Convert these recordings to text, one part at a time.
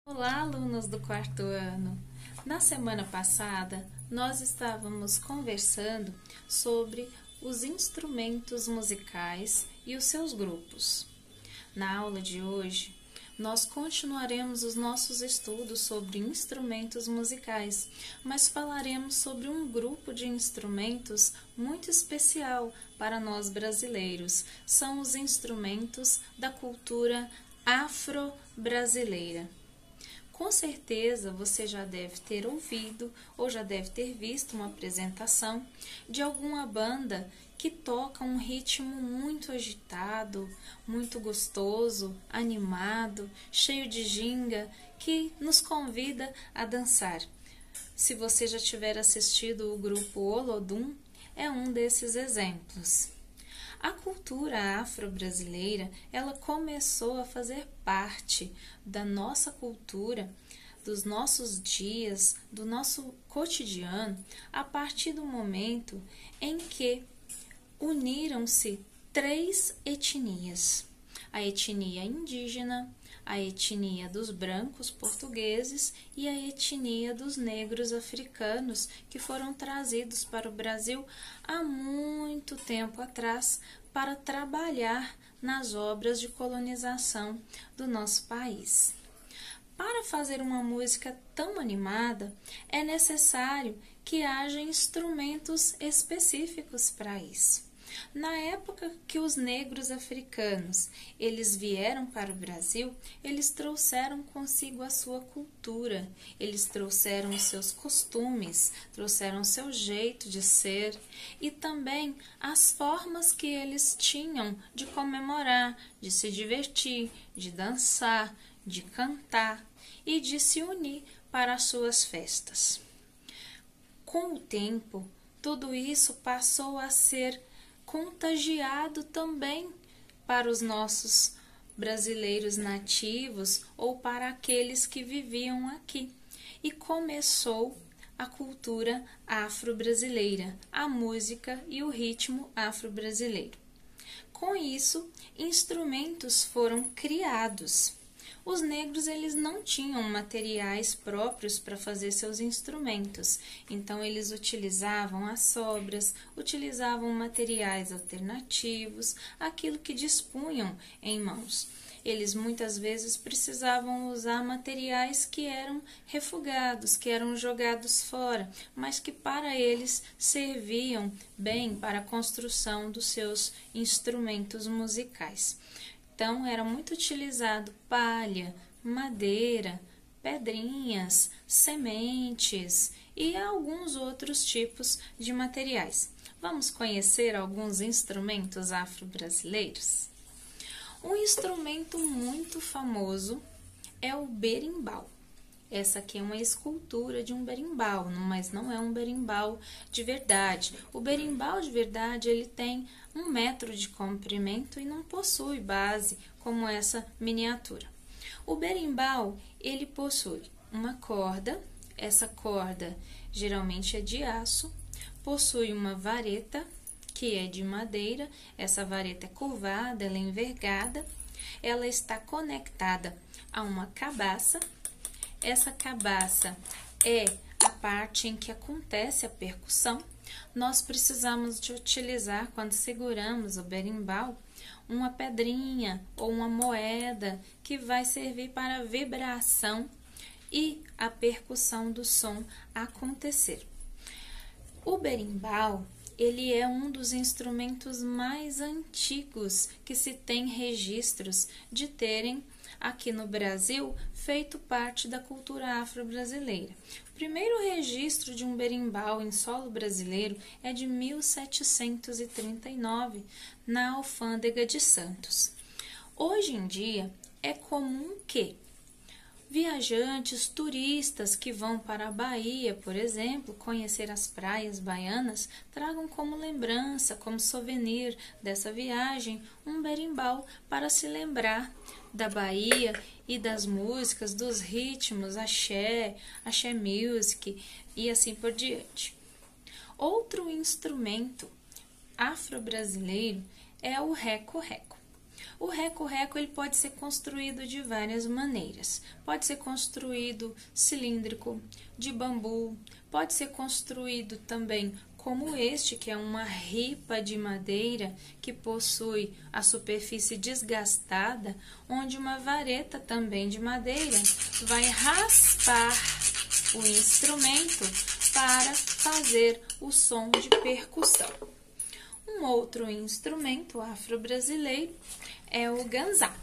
Olá, alunos do quarto ano! Na semana passada, nós estávamos conversando sobre os instrumentos musicais e os seus grupos. Na aula de hoje, nós continuaremos os nossos estudos sobre instrumentos musicais, mas falaremos sobre um grupo de instrumentos muito especial para nós brasileiros. São os instrumentos da cultura afro-brasileira. Com certeza você já deve ter ouvido ou já deve ter visto uma apresentação de alguma banda que toca um ritmo muito agitado, muito gostoso, animado, cheio de ginga, que nos convida a dançar. Se você já tiver assistido o grupo Olodum, é um desses exemplos. A cultura afro-brasileira, ela começou a fazer parte da nossa cultura, dos nossos dias, do nosso cotidiano, a partir do momento em que uniram-se três etnias: a etnia indígena, a etnia dos brancos portugueses e a etnia dos negros africanos, que foram trazidos para o Brasil há muito tempo atrás para trabalhar nas obras de colonização do nosso país. Para fazer uma música tão animada, é necessário que haja instrumentos específicos para isso. Na época que os negros africanos eles vieram para o Brasil, eles trouxeram consigo a sua cultura, eles trouxeram os seus costumes, trouxeram o seu jeito de ser e também as formas que eles tinham de comemorar, de se divertir, de dançar, de cantar e de se unir para as suas festas. Com o tempo, tudo isso passou a ser contagiado também para os nossos brasileiros nativos ou para aqueles que viviam aqui. E começou a cultura afro-brasileira, a música e o ritmo afro-brasileiro. Com isso, instrumentos foram criados. Os negros eles não tinham materiais próprios para fazer seus instrumentos, então eles utilizavam as sobras, utilizavam materiais alternativos, aquilo que dispunham em mãos. Eles muitas vezes precisavam usar materiais que eram refugados, que eram jogados fora, mas que para eles serviam bem para a construção dos seus instrumentos musicais. Então, era muito utilizado palha, madeira, pedrinhas, sementes e alguns outros tipos de materiais. Vamos conhecer alguns instrumentos afro-brasileiros? Um instrumento muito famoso é o berimbau. Essa aqui é uma escultura de um berimbau, mas não é um berimbau de verdade. O berimbau de verdade ele tem 1 metro de comprimento e não possui base como essa miniatura. O berimbau ele possui uma corda, essa corda geralmente é de aço, possui uma vareta que é de madeira, essa vareta é curvada, ela é envergada, ela está conectada a uma cabaça. Essa cabaça é a parte em que acontece a percussão. Nós precisamos de utilizar, quando seguramos o berimbau, uma pedrinha ou uma moeda que vai servir para a vibração e a percussão do som acontecer. O berimbau, ele é um dos instrumentos mais antigos que se tem registros de terem aqui no Brasil feito parte da cultura afro-brasileira. O primeiro registro de um berimbau em solo brasileiro é de 1739, na Alfândega de Santos. Hoje em dia, é comum que viajantes, turistas que vão para a Bahia, por exemplo, conhecer as praias baianas, tragam como lembrança, como souvenir dessa viagem, um berimbau para se lembrar da Bahia e das músicas, dos ritmos, axé, axé music e assim por diante. Outro instrumento afro-brasileiro é o reco-reco. O reco-reco ele pode ser construído de várias maneiras. Pode ser construído cilíndrico, de bambu, pode ser construído também como este, que é uma ripa de madeira que possui a superfície desgastada, onde uma vareta também de madeira vai raspar o instrumento para fazer o som de percussão. Um outro instrumento afro-brasileiro é o ganzá.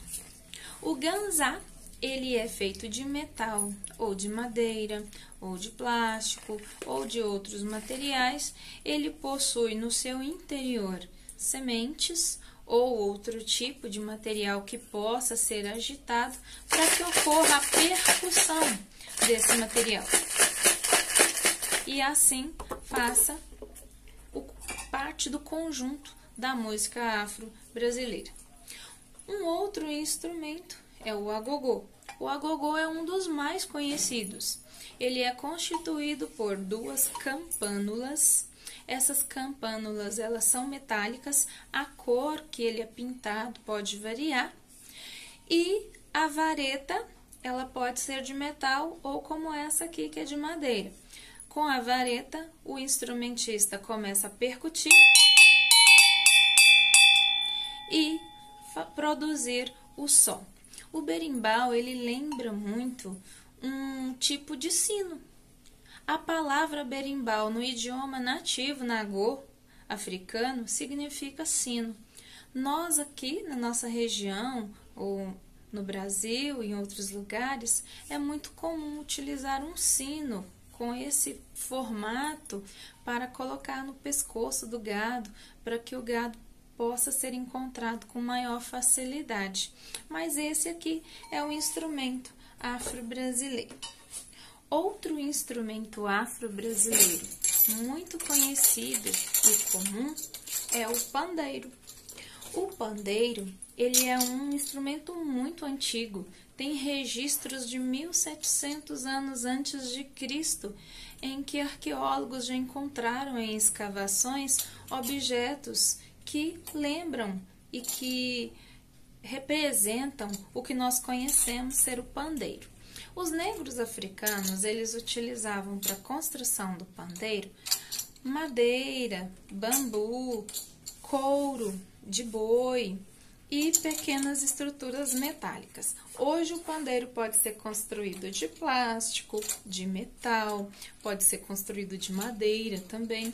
O ganzá, ele é feito de metal, ou de madeira, ou de plástico, ou de outros materiais. Ele possui no seu interior sementes ou outro tipo de material que possa ser agitado para que ocorra a percussão desse material. E assim faça parte do conjunto da música afro-brasileira. Um outro instrumento é o agogô. O agogô é um dos mais conhecidos. Ele é constituído por duas campânulas. Essas campânulas, elas são metálicas, a cor que ele é pintado pode variar. E a vareta, ela pode ser de metal ou como essa aqui que é de madeira. Com a vareta, o instrumentista começa a percutir e produzir o som. O berimbau, ele lembra muito um tipo de sino. A palavra berimbau no idioma nativo nagô africano significa sino. Nós aqui na nossa região, ou no Brasil e em outros lugares, é muito comum utilizar um sino com esse formato para colocar no pescoço do gado, para que o gado possa ser encontrado com maior facilidade. Mas esse aqui é o instrumento afro-brasileiro. Outro instrumento afro-brasileiro muito conhecido e comum é o pandeiro. O pandeiro, ele é um instrumento muito antigo, tem registros de 1700 anos antes de Cristo, em que arqueólogos já encontraram em escavações objetos que lembram e que representam o que nós conhecemos ser o pandeiro. Os negros africanos, eles utilizavam para a construção do pandeiro madeira, bambu, couro de boi e pequenas estruturas metálicas. Hoje o pandeiro pode ser construído de plástico, de metal, pode ser construído de madeira também.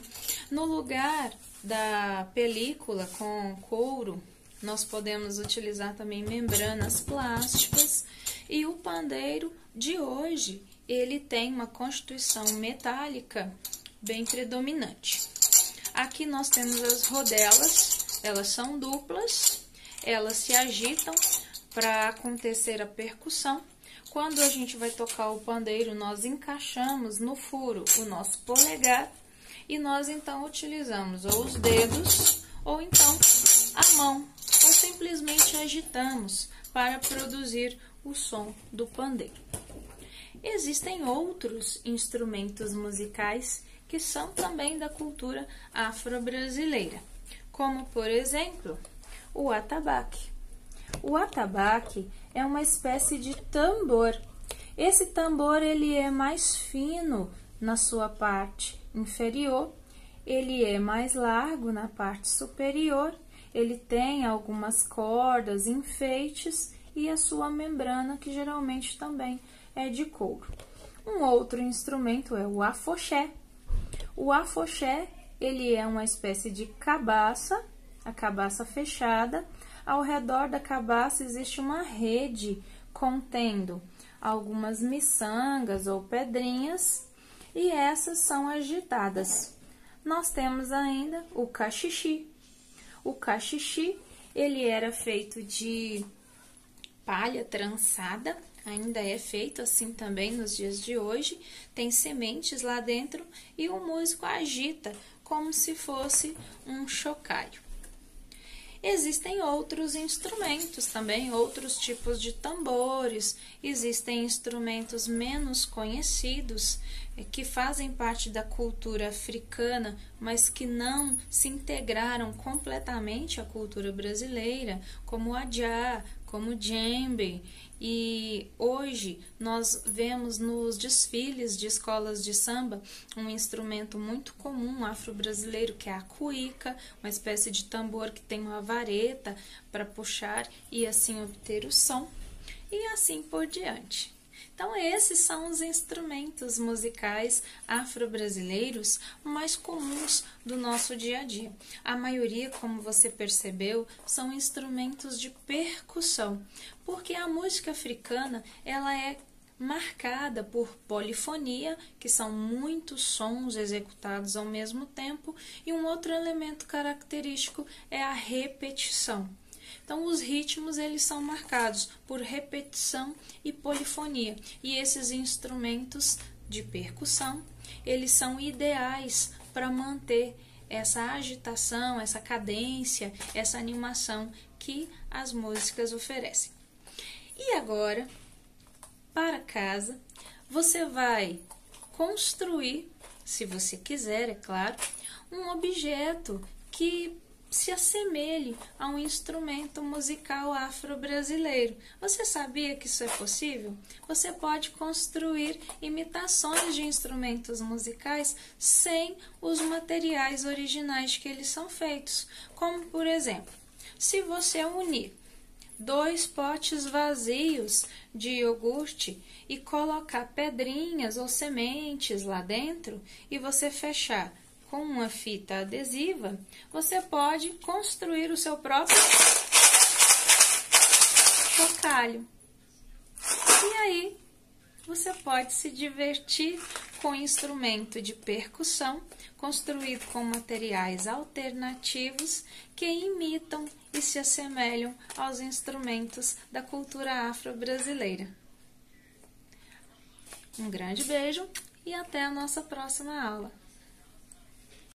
No lugar da película com couro, nós podemos utilizar também membranas plásticas, e o pandeiro de hoje, ele tem uma constituição metálica bem predominante. Aqui nós temos as rodelas, elas são duplas, elas se agitam para acontecer a percussão. Quando a gente vai tocar o pandeiro, nós encaixamos no furo o nosso polegar e nós então utilizamos ou os dedos ou então a mão, ou simplesmente agitamos para produzir o som do pandeiro. Existem outros instrumentos musicais que são também da cultura afro-brasileira, como por exemplo o atabaque. O atabaque é uma espécie de tambor. Esse tambor ele é mais fino na sua parte inferior, ele é mais largo na parte superior, ele tem algumas cordas, enfeites e a sua membrana, que geralmente também é de couro. Um outro instrumento é o afoxé. O afoxé, ele é uma espécie de cabaça, a cabaça fechada. Ao redor da cabaça existe uma rede contendo algumas miçangas ou pedrinhas e essas são agitadas. Nós temos ainda o cachixi. O cachixi, ele era feito de palha trançada, ainda é feito assim também nos dias de hoje, tem sementes lá dentro e o músico agita como se fosse um chocalho. Existem outros instrumentos também, outros tipos de tambores, existem instrumentos menos conhecidos que fazem parte da cultura africana, mas que não se integraram completamente à cultura brasileira, como o adjá, como o djembe. E hoje nós vemos nos desfiles de escolas de samba um instrumento muito comum afro-brasileiro, que é a cuíca, uma espécie de tambor que tem uma vareta para puxar e assim obter o som, e assim por diante. Então, esses são os instrumentos musicais afro-brasileiros mais comuns do nosso dia a dia. A maioria, como você percebeu, são instrumentos de percussão, porque a música africana ela é marcada por polifonia, que são muitos sons executados ao mesmo tempo, e um outro elemento característico é a repetição. Então, os ritmos eles são marcados por repetição e polifonia. E esses instrumentos de percussão, eles são ideais para manter essa agitação, essa cadência, essa animação que as músicas oferecem. E agora, para casa, você vai construir, se você quiser, é claro, um objeto que se assemelhe a um instrumento musical afro-brasileiro. Você sabia que isso é possível? Você pode construir imitações de instrumentos musicais sem os materiais originais que eles são feitos. Como, por exemplo, se você unir 2 potes vazios de iogurte e colocar pedrinhas ou sementes lá dentro e você fechar com uma fita adesiva, você pode construir o seu próprio chocalho. E aí, você pode se divertir com instrumento de percussão construído com materiais alternativos que imitam e se assemelham aos instrumentos da cultura afro-brasileira. Um grande beijo e até a nossa próxima aula.